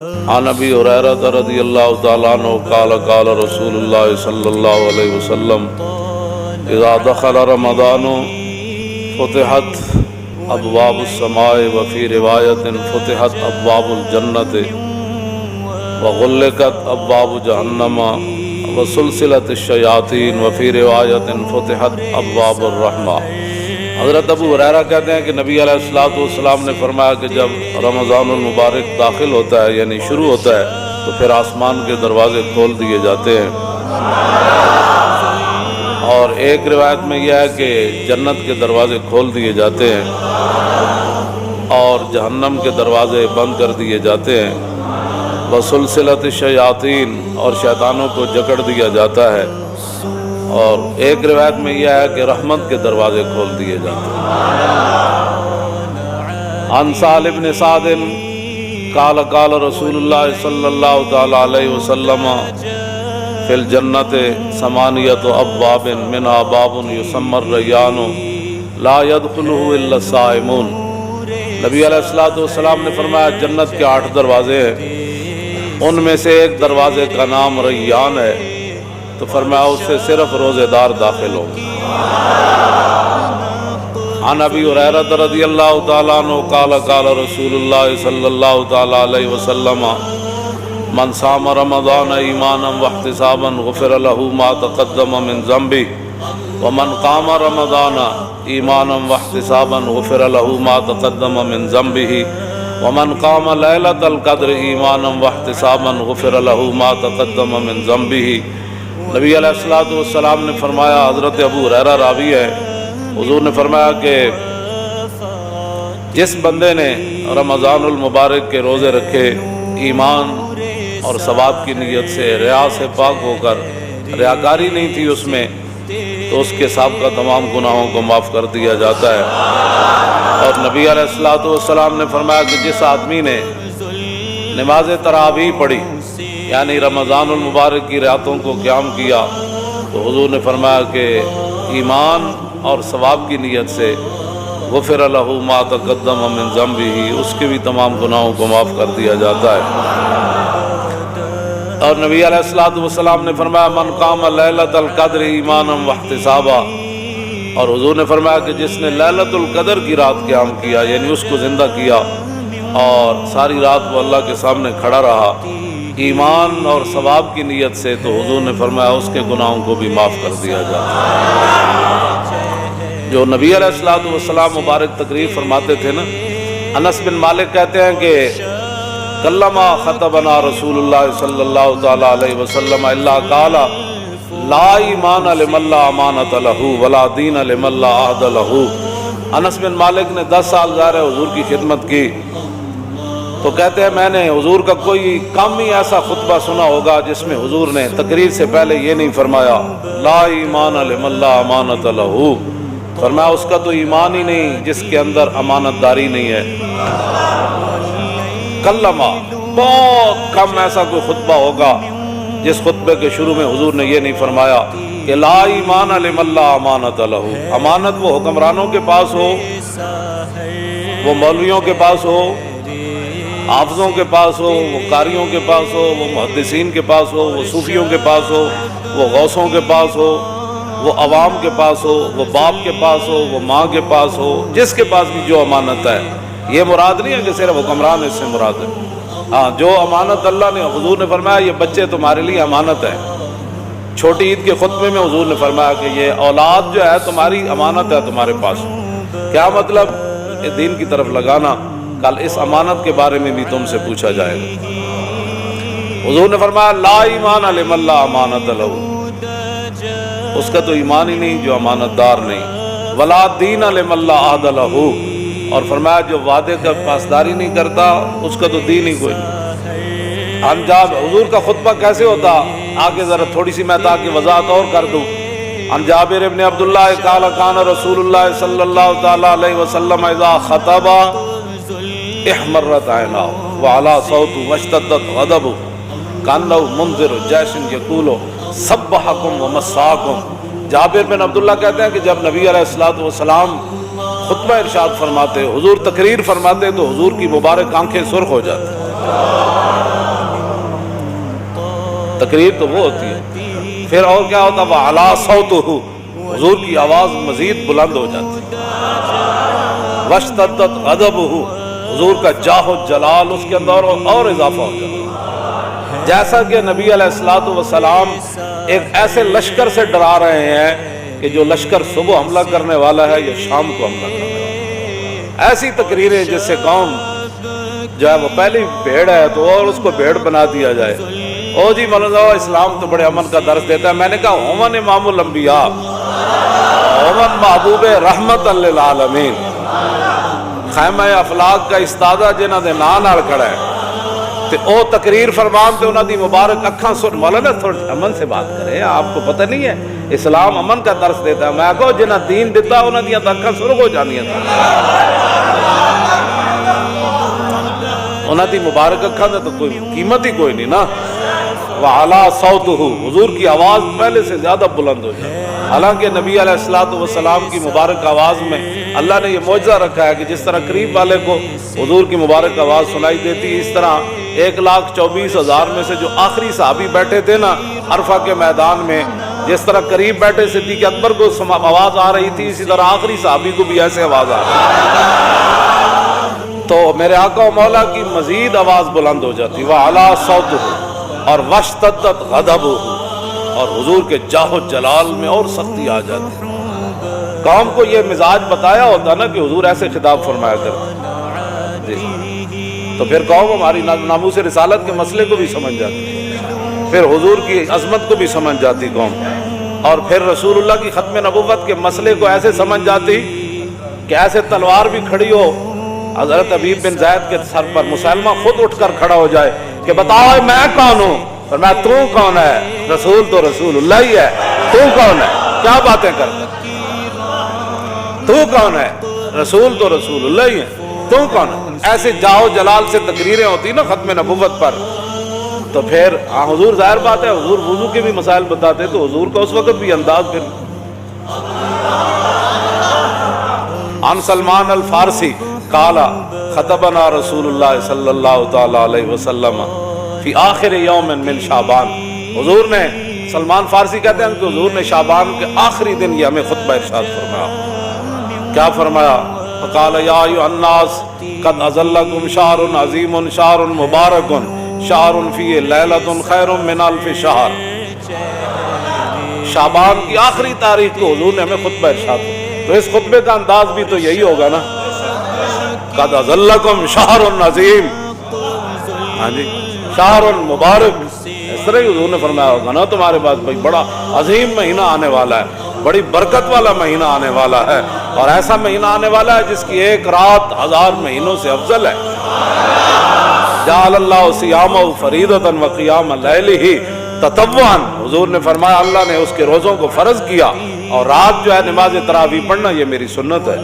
عن ابی ہریرہ رضی اللہ تعالی عنہ قال قال رسول اللہ صلی اللہ علیہ وسلم اذا دخل رمضان فتحت ابواب السماء وفی روایت فتحت ابواب الجنت وغلقت ابواب جہنم وسلسلت الشیاطین وفی روایت فتحت ابواب الرحمہ۔ حضرت ابو ہریرہ کہتے ہیں کہ نبی علیہ الصلوۃ والسلام نے فرمایا کہ جب رمضان المبارک داخل ہوتا ہے یعنی شروع ہوتا ہے تو پھر آسمان کے دروازے کھول دیے جاتے ہیں، اور ایک روایت میں یہ ہے کہ جنت کے دروازے کھول دیے جاتے ہیں اور جہنم کے دروازے بند کر دیے جاتے ہیں، وسلسلت الشیاطین اور شیطانوں کو جکڑ دیا جاتا ہے، اور ایک روایت میں یہ ہے کہ رحمت کے دروازے کھول دیے جاتے ہیں۔ عن سہل بن سعد قال قال رسول اللہ صلی اللہ تعالی علیہ وسلم فی الجنت ثمانیۃ ابواب منہا باب یسمى الریان لا يدخلہ الا الصائمون۔ نبی علیہ الصلوۃ والسلام نے فرمایا جنت کے 8 دروازے ہیں، ان میں سے ایک دروازے کا نام ریان ہے، تو فرمایا اس سے صرف روزے دار داخل ہوں۔ عن ابی ہریرہ رضی اللہ تعالی عنہ قال قال رسول اللہ صلی اللہ تعالی علیہ وسلم من صام رمضان ایمانا واحتسابا غفر له ما تقدم من ذنبه ومن قام رمضان ایمانا واحتسابا غفر له ما تقدم من ذنبه ومن قام لیلۃ القدر ایمانا واحتسابا غفر له ما تقدم من ذنبه۔ نبی علیہ الصلوۃ والسلام نے فرمایا، حضرت ابو ہریرہ راوی ہے، حضور نے فرمایا کہ جس بندے نے رمضان المبارک کے روزے رکھے ایمان اور ثواب کی نیت سے، ریا سے پاک ہو کر، ریاکاری نہیں تھی اس میں، تو اس کے سابقہ تمام گناہوں کو معاف کر دیا جاتا ہے۔ اور نبی علیہ الصلوۃ والسلام نے فرمایا کہ جس آدمی نے نماز تراویح پڑھی یعنی رمضان المبارک کی راتوں کو قیام کیا، تو حضور نے فرمایا کہ ایمان اور ثواب کی نیت سے غفر له ما تقدم من ذنبه، اس کے بھی تمام گناہوں کو معاف کر دیا جاتا ہے۔ اور نبی علیہ الصلوۃ والسلام نے فرمایا من قام لیلۃ القدر ایمانا واحتسابا، اور حضور نے فرمایا کہ جس نے لیلۃ القدر کی رات قیام کیا یعنی اس کو زندہ کیا اور ساری رات وہ اللہ کے سامنے کھڑا رہا ایمان اور ثواب کی نیت سے، تو حضور نے فرمایا اس کے گناہوں کو بھی معاف کر دیا جاتا ہے۔ جو نبی علیہ الصلوۃ والسلام مبارک تقریر فرماتے تھے نا، انس بن مالک کہتے ہیں کہ کلما خطبنا رسول اللہ صلی اللہ تعالی علیہ وسلم الا قال لا ایمان لمن لا امانۃ له ولا دین لمن لا عہد له۔ انس بن مالک نے 10 سال ظاہر حضور کی خدمت کی، تو کہتے ہیں میں نے حضور کا کوئی کم ہی ایسا خطبہ سنا ہوگا جس میں حضور نے تقریر سے پہلے یہ نہیں فرمایا لا ایمان لمن لا امانۃ له، فرمایا اس کا تو ایمان ہی نہیں جس کے اندر امانت داری نہیں ہے۔ کلمہ بہت کم ایسا کوئی خطبہ ہوگا جس خطبے کے شروع میں حضور نے یہ نہیں فرمایا کہ لا ایمان لمن لا امانۃ له، امانت وہ حکمرانوں کے پاس ہو، وہ مولویوں کے پاس ہو، حافظوں کے پاس ہو، وہ قاریوں کے پاس ہو، وہ محدثین کے پاس ہو، وہ صوفیوں کے پاس ہو، وہ غوثوں کے پاس ہو، وہ عوام کے پاس ہو، وہ باپ کے پاس ہو، وہ ماں کے پاس ہو، جس کے پاس بھی جو امانت ہے، یہ مراد نہیں ہے کہ صرف حکمران اس سے مراد ہے۔ ہاں، جو امانت اللہ نے، حضور نے فرمایا یہ بچے تمہارے لیے امانت ہے۔ چھوٹی عید کے خطبے میں حضور نے فرمایا کہ یہ اولاد جو ہے تمہاری امانت ہے تمہارے پاس۔ کیا مطلب؟ دین کی طرف لگانا، کل اس امانت کے بارے میں بھی تم سے پوچھا جائے گا۔ حضور نے فرمایا لا ایمان لمن لا امانۃ له، اس کا تو ایمان ہی نہیں جو امانت دار نہیں، ولا دین لمن لا عہد له، اور فرمایا جو وعدے کا پاسداری نہیں کرتا اس کا تو دین ہی کوئی نہیں۔ انجاب حضور کا خطبہ کیسے ہوتا، آگے ذرا تھوڑی سی میں تاکہ وضاحت اور کر دوں۔ عن جابر ابن عبداللہ قال کان رسول اللہ صلی اللہ تعالی علیہ وسلم اذا خطب احمرت عیناہ وعلی صوت واشتدت غضبہ کانہ منذر جیش یقول سبحکم ومساکم۔ جابر بن عبداللہ کہتے ہیں کہ جب نبی علیہ الصلوۃ والسلام خطبہ ارشاد فرماتے، حضور تقریر فرماتے، تو حضور کی مبارک آنکھیں سرخ ہو جاتی، تقریر تو وہ ہوتی ہے. پھر اور کیا ہوتا؟ وَعَلَىٰ صَوْتُهُ، حضور کی آواز مزید بلند ہو جاتی. وَاشْتَدَّتْ غَضَبُهُ، حضور کا جاہ و جلال اس کے اندر اور اضافہ ہو جاتا. جیسا کہ نبی علیہ الصلوۃ والسلام ایک ایسے لشکر سے ڈرا رہے ہیں کہ جو لشکر صبح حملہ کرنے والا ہے یا شام کو حملہ کرنے والا ہے. ایسی تقریریں جس سے قوم جو ہے وہ پہلی بھیڑ ہے تو اور اس کو بھیڑ بنا دیا جائے. او جی مولانا اسلام تو بڑے امن کا درس دیتا ہے. میں نے کہا اومن امام الانبیاء، اومن محبوب رحمت للعالمین، خیمہ افلاق کا استادہ جنہاں دے نام نال کھڑا ہے تے او تقریر فرمان تے انہاں دی مبارک اکھاں سن. مولانا تھوڑا امن سے بات کریں، آپ کو پتہ نہیں ہے اسلام امن کا درس دیتا ہے. میں کہو جنہاں دین دیتا انہاں دیاں اکھاں سرخ ہو جانیاں، انہاں دی مبارک اکھاں تے تو کوئی قیمت ہی کوئی نہیں نا. وَعَلَىٰ صَوْتُهُ، حضور کی آواز پہلے سے زیادہ بلند ہو جائے. حالانکہ نبی علیہ الصلوۃ والسلام کی مبارک آواز میں اللہ نے یہ معجزہ رکھا ہے کہ جس طرح قریب والے کو حضور کی مبارک آواز سنائی دیتی، اس طرح 1,24,000 میں سے جو آخری صحابی بیٹھے تھے نا عرفہ کے میدان میں، جس طرح قریب بیٹھے صدیق اکبر کو آواز آ رہی تھی، اسی طرح آخری صحابی کو بھی ایسے آواز آ رہی تھی. تو میرے آقا و مولا کی مزید آواز بلند ہو جاتی. وَعَلَىٰ صَوْتُهُ، اور وَاشْتَدَّتْ غَضَبُهُ، اور حضور کے جاہ و جلال میں اور سختی آ جاتی. قوم کو یہ مزاج بتایا ہوتا نا کہ حضور ایسے خطاب فرمایا کرتے جی، تو پھر قوم ہماری ناموس رسالت کے مسئلے کو بھی سمجھ جاتی، پھر حضور کی عظمت کو بھی سمجھ جاتی قوم، اور پھر رسول اللہ کی ختم نبوت کے مسئلے کو ایسے سمجھ جاتی کہ ایسے تلوار بھی کھڑی ہو حضرت حبیب بن زید کے سر پر، مسلمہ خود اٹھ کر کھڑا ہو جائے کہ بتاؤ میں کون ہوں، اور میں تو کون ہے؟ رسول تو رسول اللہ ہی ہے، تو کون ہے؟ کیا باتیں کرتا ہے؟ تو کون ہے؟ رسول تو رسول اللہ ہی ہے، تو کون ہے؟ ایسے جاؤ جلال سے تقریریں ہوتی نا ختم نبوت پر. تو پھر حضور ظاہر بات ہے حضور وضو کے بھی مسائل بتاتے، تو حضور کا اس وقت بھی انداز پھر. عن سلمان الفارسی قال خطبنا رسول اللہ صلی اللہ تعالی علیہ وسلم فی آخر یوم من شعبان. حضور نے، سلمان فارسی کہتے ہیں کہ حضور نے شعبان کے آخری دن یہ ہمیں خطبہ ارشاد فرمایا. کیا فرمایا؟ فقال یا ایھا الناس قد اظلکم شہر عظیم شہر مبارک شہر فیہ لیلۃ خیر من الف شہر. شعبان کی آخری تاریخ کو حضور نے ہمیں خطبہ ارشاد فرمایا. تو اس خطبے کا انداز بھی تو یہی ہوگا نا، قد اظلکم شہر عظیم، ہاں جی شہر مبارک. اس طرح ہی حضور نے فرمایا ہوگا نا تمہارے پاس بھائی بڑا عظیم مہینہ آنے والا ہے، بڑی برکت والا مہینہ آنے والا ہے، اور ایسا مہینہ آنے والا ہے جس کی ایک رات 1000 مہینوں سے افضل ہے. جعل اللہ صیامہ فریضۃ وقیام لیلہ تطوعا. حضور نے فرمایا اللہ نے اس کے روزوں کو فرض کیا، اور رات جو ہے نماز تراویح پڑھنا یہ میری سنت ہے.